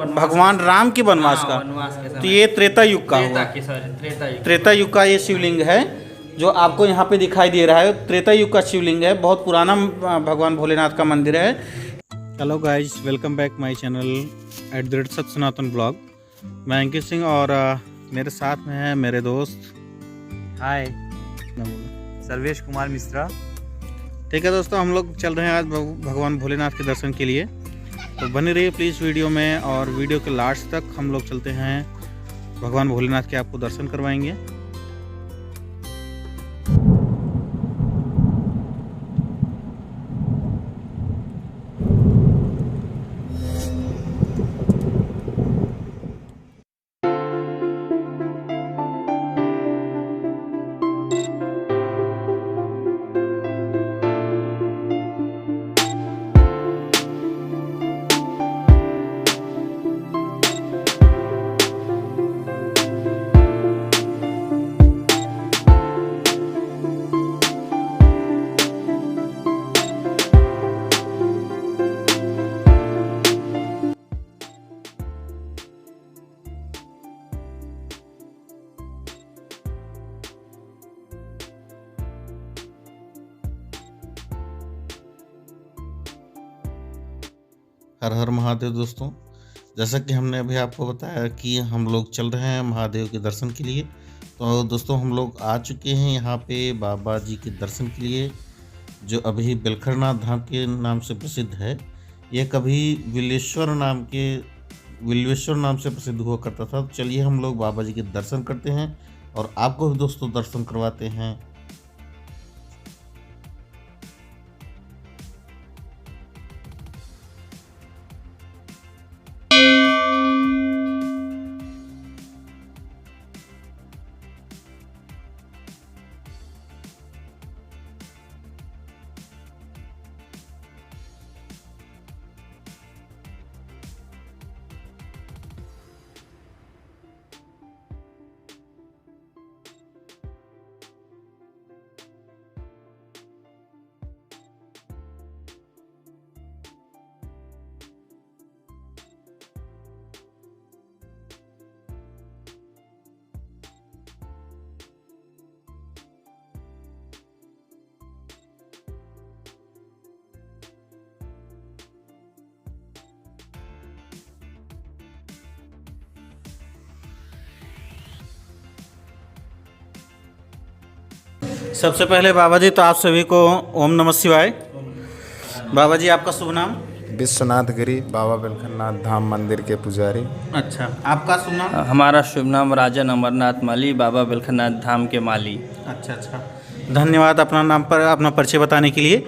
भगवान राम के वनवास का। वनवास के समय। तो ये त्रेता युग का हुआ। त्रेता युग का ये शिवलिंग है जो आपको यहाँ पे दिखाई दे रहा है। त्रेता युग का शिवलिंग है, बहुत पुराना भगवान भोलेनाथ का मंदिर है। Hello guys, welcome back my channel @ सत सनातन ब्लॉग। मैं अंकित सिंह और मेरे साथ में है मेरे दोस्त हाय सर्वेश कुमार मिश्रा। ठीक है दोस्तों, हम लोग चल रहे हैं आज भगवान भोलेनाथ के दर्शन के लिए, तो बने रहिए प्लीज़ वीडियो में। और वीडियो के लास्ट तक हम लोग चलते हैं भगवान भोलेनाथ के, आपको दर्शन करवाएंगे। हर हर महादेव दोस्तों, जैसा कि हमने अभी आपको बताया कि हम लोग चल रहे हैं महादेव के दर्शन के लिए। तो दोस्तों हम लोग आ चुके हैं यहाँ पे बाबा जी के दर्शन के लिए, जो अभी बेलखरनाथ धाम के नाम से प्रसिद्ध है। ये कभी विल्वेश्वर नाम से प्रसिद्ध हुआ करता था। तो चलिए हम लोग बाबा जी के दर्शन करते हैं और आपको भी दोस्तों दर्शन करवाते हैं। सबसे पहले बाबा जी, तो आप सभी को ओम नमः शिवाय। बाबा जी आपका शुभ नाम? विश्वनाथ गिरी बाबा बेलखरनाथ धाम मंदिर के पुजारी। अच्छा, आपका शुभ नाम? हमारा शुभ नाम राजन अमरनाथ माली, बाबा बेलखरनाथ धाम के माली। अच्छा, धन्यवाद अपना नाम पर अपना परिचय बताने के लिए।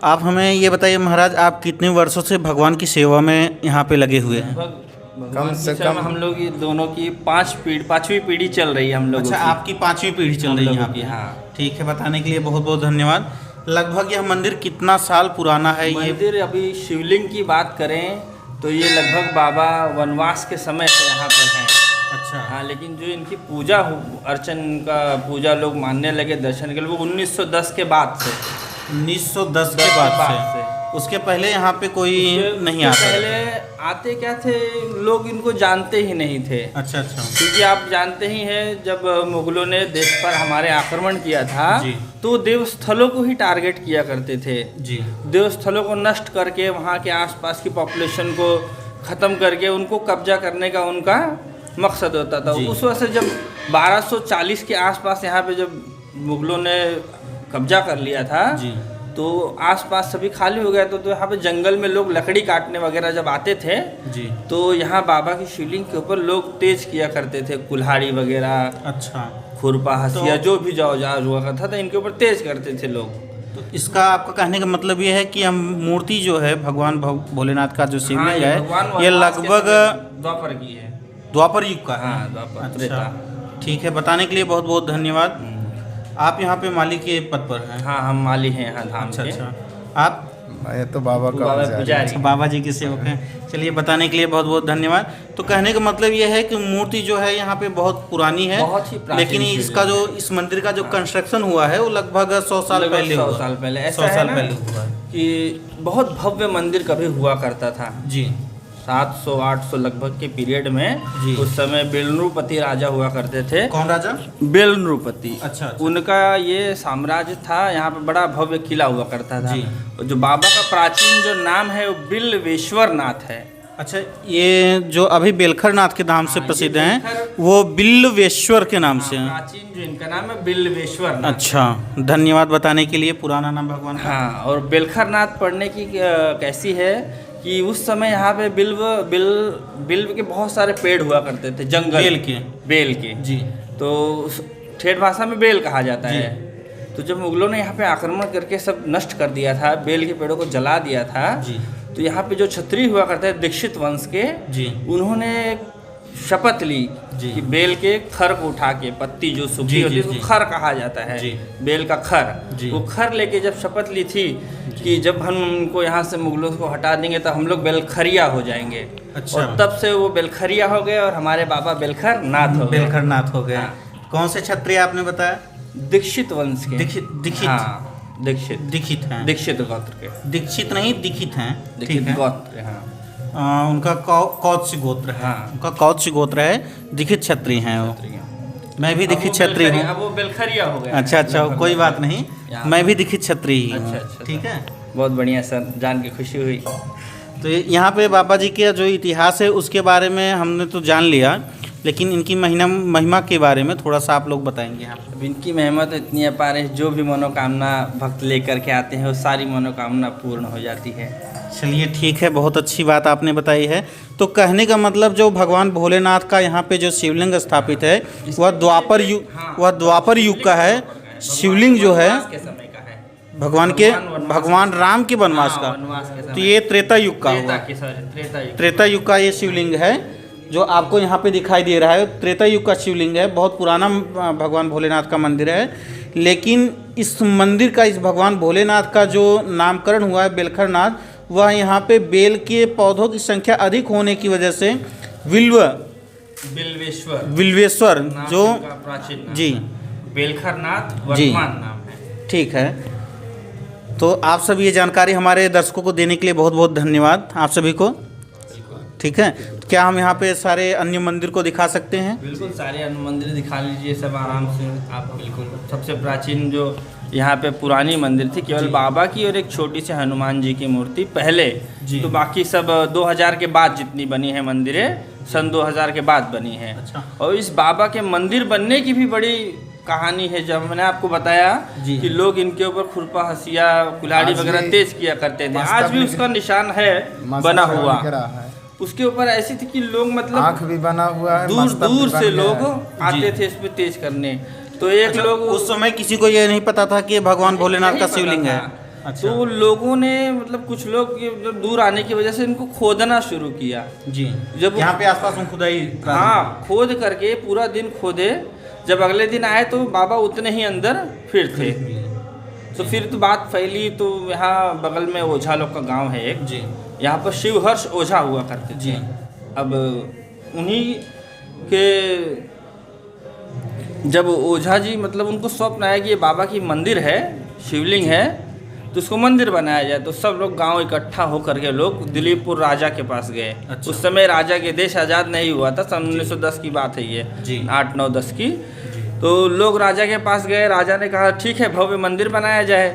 आप हमें ये बताइए महाराज, आप कितने वर्षों से भगवान की सेवा में यहाँ पे लगे हुए हैं? कम से कम हम लोग ये दोनों की पाँचवीं पीढ़ी चल रही है हम लोग। अच्छा, आपकी 5वीं पीढ़ी चल रही है यहाँ पे? हाँ, ठीक है, बताने के लिए बहुत बहुत धन्यवाद। लगभग यह मंदिर कितना साल पुराना है? ये मंदिर अभी शिवलिंग की बात करें तो ये लगभग बाबा वनवास के समय से यहाँ पर हैं। अच्छा, हाँ, लेकिन जो इनकी पूजा अर्चन का पूजा लोग मानने लगे दर्शन के लिए, वो 1910 के बाद से। 1910 के बाद से? उसके पहले यहाँ पे कोई नहीं आता? पहले आते क्या थे लोग, इनको जानते ही नहीं थे। अच्छा, क्योंकि आप जानते ही हैं जब मुगलों ने देश पर हमारे आक्रमण किया था तो देवस्थलों को ही टारगेट किया करते थे जी। देवस्थलों को नष्ट करके वहाँ के आसपास की पॉपुलेशन को ख़त्म करके उनको कब्जा करने का उनका मकसद होता था। उस वजह से जब 1240 के आसपास यहाँ पे जब मुगलों ने कब्जा कर लिया था तो आसपास सभी खाली हो गया। तो यहाँ पे जंगल में लोग लकड़ी काटने वगैरह जब आते थे जी, तो यहाँ बाबा की शिवलिंग के ऊपर लोग तेज किया करते थे, कुल्हाड़ी वगैरह, अच्छा, खुरपा, हसिया, जो भी जाओ हुआ करता था इनके ऊपर तेज करते थे लोग। तो इसका आपका कहने का मतलब ये है कि हम मूर्ति जो है भगवान भोलेनाथ का जो शिवलिंग है ये लगभग द्वापर की है, द्वापर युग का है? हाँ, द्वापर। अच्छा, ठीक है, बताने के लिए बहुत बहुत धन्यवाद। आप यहाँ पे माली के पद पर हैं? हाँ, हम माली हैं यहाँ धाम के। अच्छा, आप? ये तो बाबा का पुजारी। बाबा जी के सेवक हैं। चलिए, बताने के लिए बहुत बहुत धन्यवाद। तो कहने का मतलब ये है कि मूर्ति जो है यहाँ पे बहुत पुरानी है, बहुत ही प्राचीन, लेकिन इसका जो इस मंदिर का जो कंस्ट्रक्शन हुआ है वो लगभग 100 साल पहले हुआ। 100 साल पहले, 100 साल पहले हुआ है कि बहुत भव्य मंदिर कभी हुआ करता था जी। 700-800 लगभग के पीरियड में। जी। उस समय बेलनृपति राजा हुआ करते थे। कौन राजा? बेलनृपति। अच्छा। उनका ये साम्राज्य था, यहाँ पे बड़ा भव्य किला हुआ करता था। जी। और जो बाबा का प्राचीन जो नाम है वो बिल्वेश्वर नाथ है। अच्छा, ये जो अभी बेलखर नाथ के नाम से प्रसिद्ध हैं बेलखर- वो बिल्वेश्वर के नाम से हैं। प्राचीन जो इनका नाम है बिल्वेश्वर नाथ। अच्छा, धन्यवाद बताने के लिए। पुराना नाम भगवान का? हाँ, और बेलखर नाथ पढ़ने की कैसी है कि उस समय यहाँ पे बिल्व के बहुत सारे पेड़ हुआ करते थे, जंगल बेल के। जी। तो ठेठ भाषा में बेल कहा जाता है। तो जब मुगलों ने यहाँ पे आक्रमण करके सब नष्ट कर दिया था, बेल के पेड़ों को जला दिया था। जी। तो यहाँ पे जो क्षत्रिय हुआ करते थे दीक्षित वंश के, जी। उन्होंने शपथ ली जी। कि बेल के खर को उठा के, पत्ती जो सूखी जी, होती है जी, उसको जी। खर कहा जाता है। जी। बेल का खर। जी। वो खर लेके जब शपथ ली थी कि जब हम उनको यहाँ से मुगलों को हटा देंगे तो हम लोग बेलखरिया हो जाएंगे। अच्छा। और तब से वो बेलखरिया हो गए और हमारे बाबा बेलखर नाथ हो गए। बेलखर नाथ हो गए। हाँ। कौन से क्षत्रिय आपने बताया? दीक्षित वंश के। दीक्षित। हाँ, दीक्षित हैं। दीक्षित गोत्र के। दीक्षित नहीं, दीक्षित हैं। दीक्षित गोत्र, हाँ। उनका कौत्स गोत्र है। हाँ। उनका कौत्स गोत्र है, दीक्षित क्षत्रिय हैं वो। मैं भी दीक्षित क्षत्रिय हूँ। अब वो बेलखरिया हो गए। अच्छा अच्छा, कोई बात नहीं, मैं भी दीक्षित क्षत्रिय ही हूँ। अच्छा, ठीक है। बहुत बढ़िया सर, जान के खुशी हुई। तो यहाँ पे बाबा जी का जो इतिहास है उसके बारे में हमने तो जान लिया, लेकिन इनकी महिमा के बारे में थोड़ा सा आप लोग बताएंगे यहाँ पे। अब इनकी महिमा तो इतनी अपार है, जो भी मनोकामना भक्त लेकर के आते हैं वो सारी मनोकामना पूर्ण हो जाती है। चलिए ठीक है, बहुत अच्छी बात आपने बताई है। तो कहने का मतलब जो भगवान भोलेनाथ का यहाँ पे जो शिवलिंग स्थापित है वह द्वापर युग का है। शिवलिंग जो है के समय का है, भगवान राम के वनवास का। वनवास के तो समय। ये त्रेता युग का हुआ। त्रेता युग। त्रेता युग का ये शिवलिंग है जो आपको यहाँ पे दिखाई दे रहा है। त्रेता युग का शिवलिंग है, बहुत पुराना भगवान भोलेनाथ का मंदिर है। लेकिन इस मंदिर का, इस भगवान भोलेनाथ का जो नामकरण हुआ है बेलखर नाथ, वह यहाँ पे बेल के पौधों की संख्या अधिक होने की वजह से बिल्वेश्वर जो प्राचीन नाम जी है। बेलखर नाथ जी वर्तमान नाम है। ठीक है। तो आप सब ये जानकारी हमारे दर्शकों को देने के लिए बहुत बहुत धन्यवाद आप सभी को। ठीक है, तो क्या हम यहाँ पे सारे अन्य मंदिर को दिखा सकते हैं? बिल्कुल, सारे अन्य मंदिर दिखा लीजिए सब आराम से आप। बिल्कुल, सबसे प्राचीन जो यहाँ पे पुरानी मंदिर थी केवल बाबा की और एक छोटी सी हनुमान जी की मूर्ति पहले। तो बाकी सब 2000 के बाद जितनी बनी है मंदिरें सन 2000 के बाद बनी है। अच्छा। और इस बाबा के मंदिर बनने की भी बड़ी कहानी है। जब मैंने आपको बताया कि लोग इनके ऊपर खुरपा, हंसिया, कुल्हाड़ी वगैरह तेज किया करते थे, आज भी उसका निशान है बना हुआ। उसके ऊपर ऐसी थी कि लोग मतलब आँख भी बना हुआ है, दूर दूर से लोग आते थे इस पे तेज करने। तो एक लोग उस समय किसी को ये नहीं पता था कि ये भगवान भोलेनाथ का शिवलिंग है। अच्छा। तो लोगों ने मतलब कुछ लोग जब दूर आने की वजह से इनको खोदना शुरू किया। जी। जब यहाँ पे आसपास में खुदाई। हाँ, खोद करके पूरा दिन खोदे। जब अगले दिन आए तो बाबा उतने ही अंदर फिर थे। तो फिर तो बात फैली। तो यहाँ बगल में ओझा लोग का गांव है एक जी। यहाँ पर शिवहर्ष ओझा हुआ करते थे। अब उन्हीं के जब ओझा जी मतलब उनको स्वप्न आया कि ये बाबा की मंदिर है, शिवलिंग है, तो उसको मंदिर बनाया जाए। तो सब लोग गांव इकट्ठा होकर के लोग दिलीपपुर राजा के पास गए। अच्छा। उस समय राजा के देश आज़ाद नहीं हुआ था, सन 1910 की बात है ये, 8, 9, 10 की। तो लोग राजा के पास गए। राजा ने कहा ठीक है भव्य मंदिर बनाया जाए।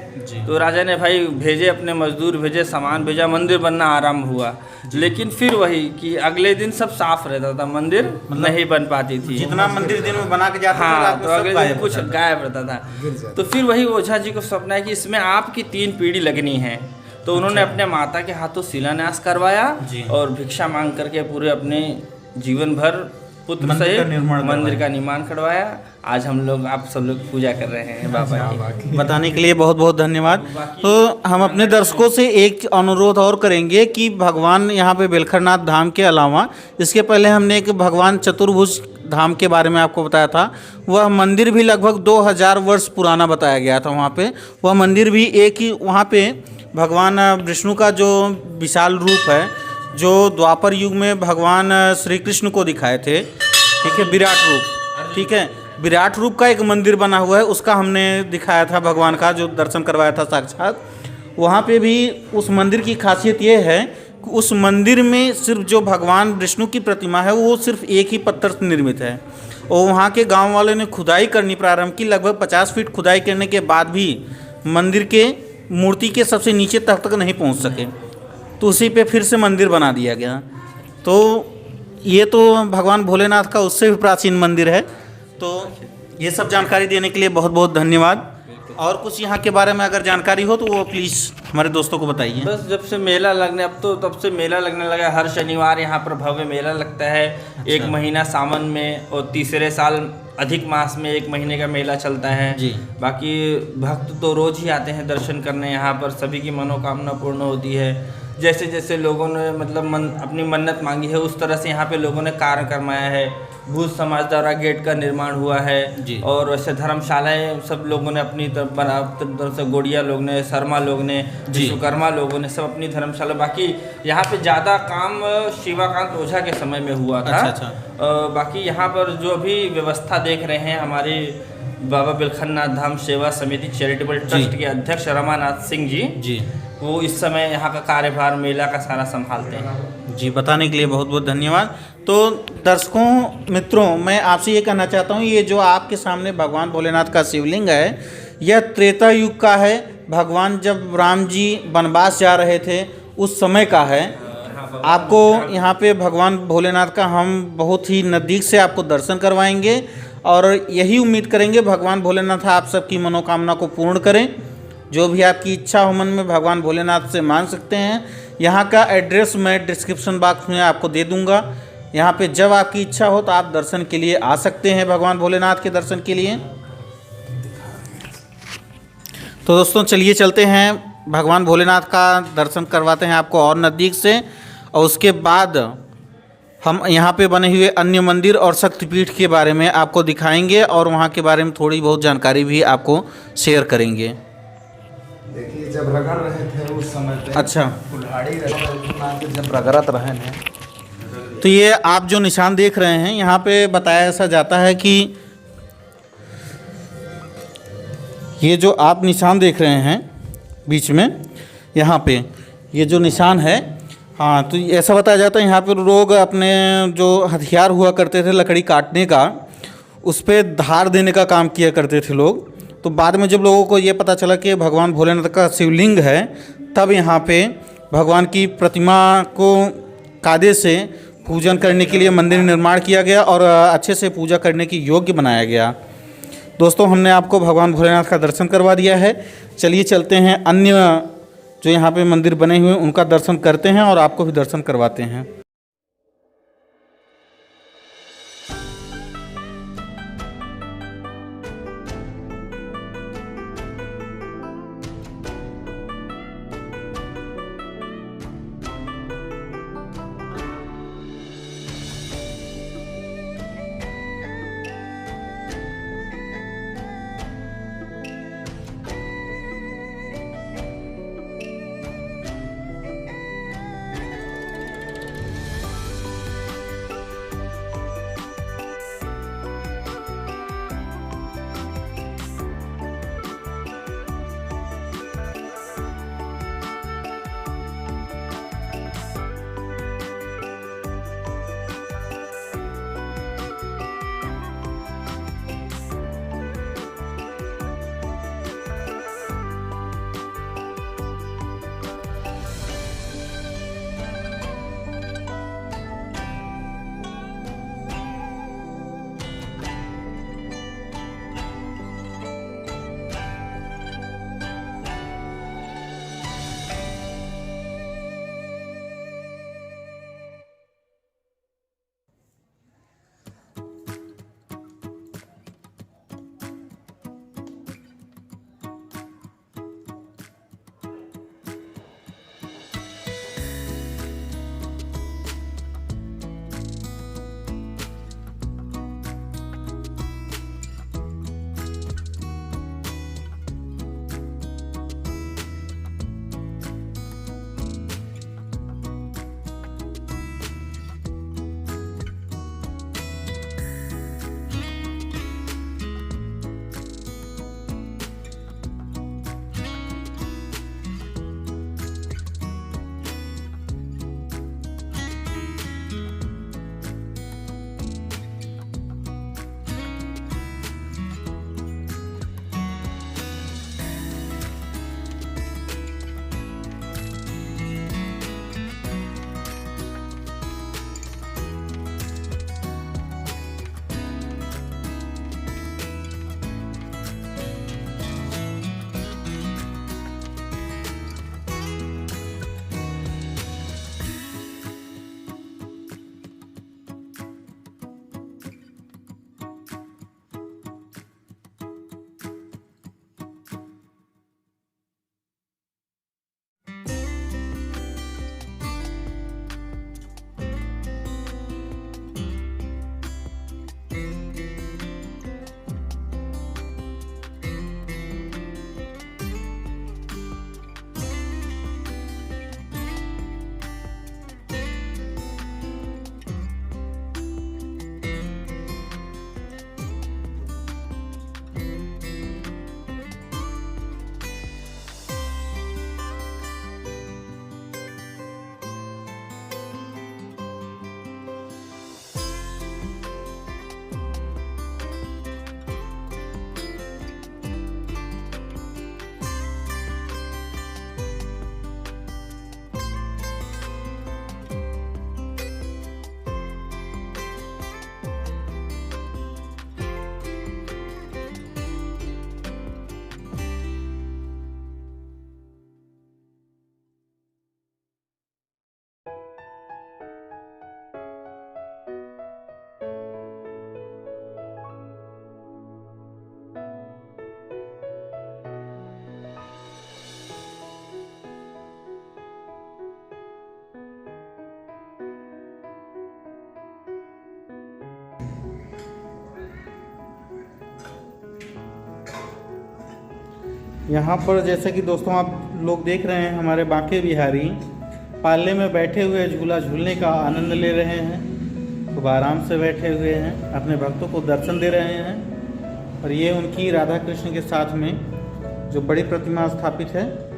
तो राजा ने भाई भेजे, अपने मजदूर भेजे, सामान भेजा, मंदिर बनना आरंभ हुआ। लेकिन फिर वही कि अगले दिन सब साफ रहता था, मंदिर नहीं बन पाती थी। जितना मंदिर दिन में बना के जाते थे, हाँ, रात में तो सब अगले गायब दिन कुछ होता था। गायब रहता था। तो फिर वही ओझा जी को स्वप्न है कि इसमें आपकी 3 पीढ़ी लगनी है। तो उन्होंने अपने माता के हाथों शिलान्यास करवाया और भिक्षा मांग करके पूरे अपने जीवन भर पुत्र सहित मंदिर का निर्माण करवाया। आज हम लोग, आप सब लोग पूजा कर रहे हैं बाबा की। बताने के लिए बहुत बहुत धन्यवाद। तो हम अपने दर्शकों से एक अनुरोध और करेंगे कि भगवान यहाँ पे बेलखरनाथ धाम के अलावा, इसके पहले हमने एक भगवान चतुर्भुज धाम के बारे में आपको बताया था। वह मंदिर भी लगभग 2000 वर्ष पुराना बताया गया था। वहाँ पे वह मंदिर भी एक ही, वहाँ पे भगवान विष्णु का जो विशाल रूप है, जो द्वापर युग में भगवान श्री कृष्ण को दिखाए थे, ठीक है, विराट रूप, ठीक है, विराट रूप का एक मंदिर बना हुआ है। उसका हमने दिखाया था भगवान का, जो दर्शन करवाया था साक्षात। वहाँ पे भी उस मंदिर की खासियत ये है उस मंदिर में सिर्फ जो भगवान विष्णु की प्रतिमा है वो सिर्फ एक ही पत्थर से निर्मित है, और वहाँ के गांव वालों ने खुदाई करनी प्रारंभ की। लगभग 50 फीट खुदाई करने के बाद भी मंदिर के मूर्ति के सबसे नीचे तक नहीं पहुँच सके, तो उसी पे फिर से मंदिर बना दिया गया। तो ये तो भगवान भोलेनाथ का उससे भी प्राचीन मंदिर है। तो ये सब जानकारी देने के लिए बहुत बहुत धन्यवाद। और कुछ यहाँ के बारे में अगर जानकारी हो तो वो प्लीज़ हमारे दोस्तों को बताइए। बस जब से मेला लगने, अब तो तब से मेला लगने लगा। हर शनिवार यहाँ पर भव्य मेला लगता है। अच्छा। 1 महीना सावन में और तीसरे साल अधिक मास में 1 महीने का मेला चलता है जी। बाकी भक्त तो रोज ही आते हैं दर्शन करने। यहाँ पर सभी की मनोकामना पूर्ण होती है। जैसे जैसे लोगों ने मतलब अपनी मन्नत मांगी है उस तरह से यहाँ पे लोगों ने कार्य करवाया है। भूत समाज द्वारा गेट का निर्माण हुआ है जी। और वैसे धर्मशालाएं सब लोगों ने अपनी तरफ से, गोड़िया लोग ने, शर्मा लोग ने, विश्वकर्मा लोगों ने सब अपनी धर्मशाला। बाकी यहाँ पे ज़्यादा काम शिवाकांत ओझा के समय में हुआ था। अच्छा। बाकी यहाँ पर जो भी व्यवस्था देख रहे हैं हमारे बाबा बिलखनाथ धाम सेवा समिति चैरिटेबल ट्रस्ट के अध्यक्ष रमानाथ सिंह जी, वो इस समय यहाँ का कार्यभार मेला का सारा संभालते हैं। जी, बताने के लिए बहुत बहुत धन्यवाद। तो दर्शकों मित्रों, मैं आपसे ये कहना चाहता हूँ, ये जो आपके सामने भगवान भोलेनाथ का शिवलिंग है, यह त्रेता युग का है। भगवान जब राम जी वनवास जा रहे थे उस समय का है। आपको यहाँ पे भगवान भोलेनाथ का हम बहुत ही नज़दीक से आपको दर्शन करवाएंगे और यही उम्मीद करेंगे भगवान भोलेनाथ आप सबकी मनोकामना को पूर्ण करें। जो भी आपकी इच्छा हो मन में भगवान भोलेनाथ से मांग सकते हैं। यहाँ का एड्रेस मैं डिस्क्रिप्शन बॉक्स में आपको दे दूँगा। यहाँ पे जब आपकी इच्छा हो तो आप दर्शन के लिए आ सकते हैं, भगवान भोलेनाथ के दर्शन के लिए। तो दोस्तों चलिए चलते हैं, भगवान भोलेनाथ का दर्शन करवाते हैं आपको और नज़दीक से, और उसके बाद हम यहाँ पे बने हुए अन्य मंदिर और शक्तिपीठ के बारे में आपको दिखाएंगे और वहाँ के बारे में थोड़ी बहुत जानकारी भी आपको शेयर करेंगे। देखिए, जब रगड़ रहे थे उस समय पे, अच्छा, कुल्हाड़ी जब रगड़त रहे हैं, तो ये आप जो निशान देख रहे हैं यहाँ पे बताया ऐसा जाता है कि ये जो आप निशान देख रहे हैं बीच में, यहाँ पे ये जो निशान है, हाँ, तो ऐसा बताया जाता है यहाँ पे लोग अपने जो हथियार हुआ करते थे लकड़ी काटने का, उस पर धार देने का काम किया करते थे लोग। तो बाद में जब लोगों को ये पता चला कि भगवान भोलेनाथ का शिवलिंग है, तब यहाँ पे भगवान की प्रतिमा को कायदे से पूजन करने के लिए मंदिर निर्माण किया गया और अच्छे से पूजा करने की योग्य बनाया गया। दोस्तों, हमने आपको भगवान भोलेनाथ का दर्शन करवा दिया है। चलिए चलते हैं, अन्य जो यहाँ पे मंदिर बने हुए हैं उनका दर्शन करते हैं और आपको भी दर्शन करवाते हैं। यहाँ पर जैसे कि दोस्तों आप लोग देख रहे हैं, हमारे बांके बिहारी पाले में बैठे हुए झूला झूलने का आनंद ले रहे हैं। खूब आराम से बैठे हुए हैं, अपने भक्तों को दर्शन दे रहे हैं। और ये उनकी राधा कृष्ण के साथ में जो बड़ी प्रतिमा स्थापित है।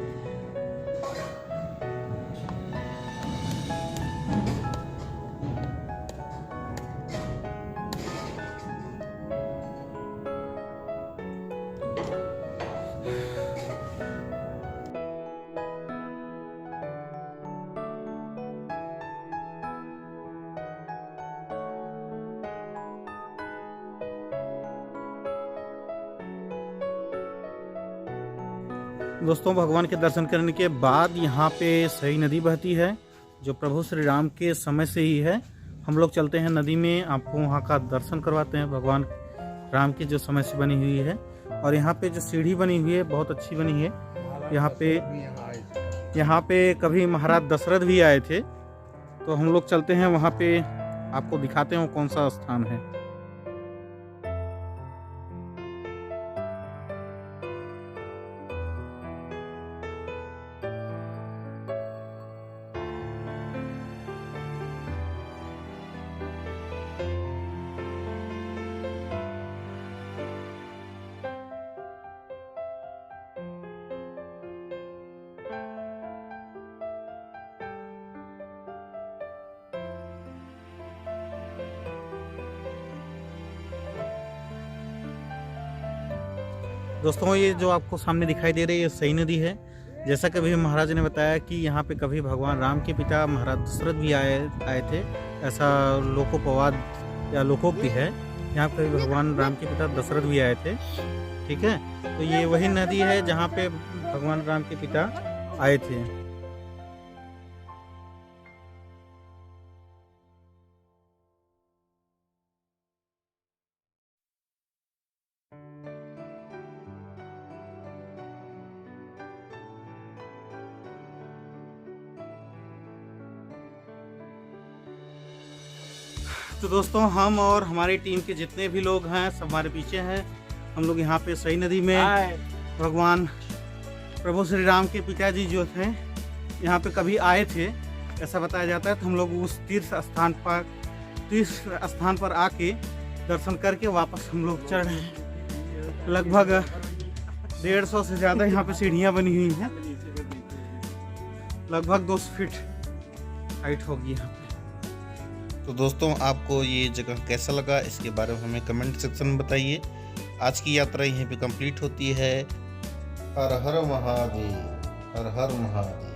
दोस्तों भगवान के दर्शन करने के बाद यहाँ पे सई नदी बहती है, जो प्रभु श्री राम के समय से ही है। हम लोग चलते हैं नदी में, आपको वहाँ का दर्शन करवाते हैं। भगवान राम के जो समय से बनी हुई है, और यहाँ पे जो सीढ़ी बनी हुई है बहुत अच्छी बनी है। यहाँ पे कभी महाराज दशरथ भी आए थे, तो हम लोग चलते हैं वहाँ पे, आपको दिखाते हैं कौन सा स्थान है। दोस्तों ये जो आपको सामने दिखाई दे रही है सई नदी है। जैसा कि अभी महाराज ने बताया कि यहाँ पे कभी भगवान राम के पिता महाराज दशरथ भी आए थे, ऐसा लोकोपवाद या लोकोक्ति है। यहाँ पे भगवान राम के पिता दशरथ भी आए थे। ठीक है, तो ये वही नदी है जहाँ पे भगवान राम के पिता आए थे। तो दोस्तों हम और हमारी टीम के जितने भी लोग हैं सब हमारे पीछे हैं। हम लोग यहाँ पे सई नदी में भगवान प्रभु श्री राम के पिताजी जो थे यहाँ पे कभी आए थे, ऐसा बताया जाता है। तो हम लोग उस तीर्थ स्थान पर आके दर्शन करके वापस हम लोग चढ़ रहे हैं। लगभग 150 से ज़्यादा यहाँ पे सीढ़ियाँ बनी हुई हैं, लगभग 200 फीट हाइट होगी यहाँ पे। तो दोस्तों आपको ये जगह कैसा लगा, इसके बारे में हमें कमेंट सेक्शन में बताइए। आज की यात्रा यहीं पे कंप्लीट होती है। हर हर महादेव, हर हर महादेव।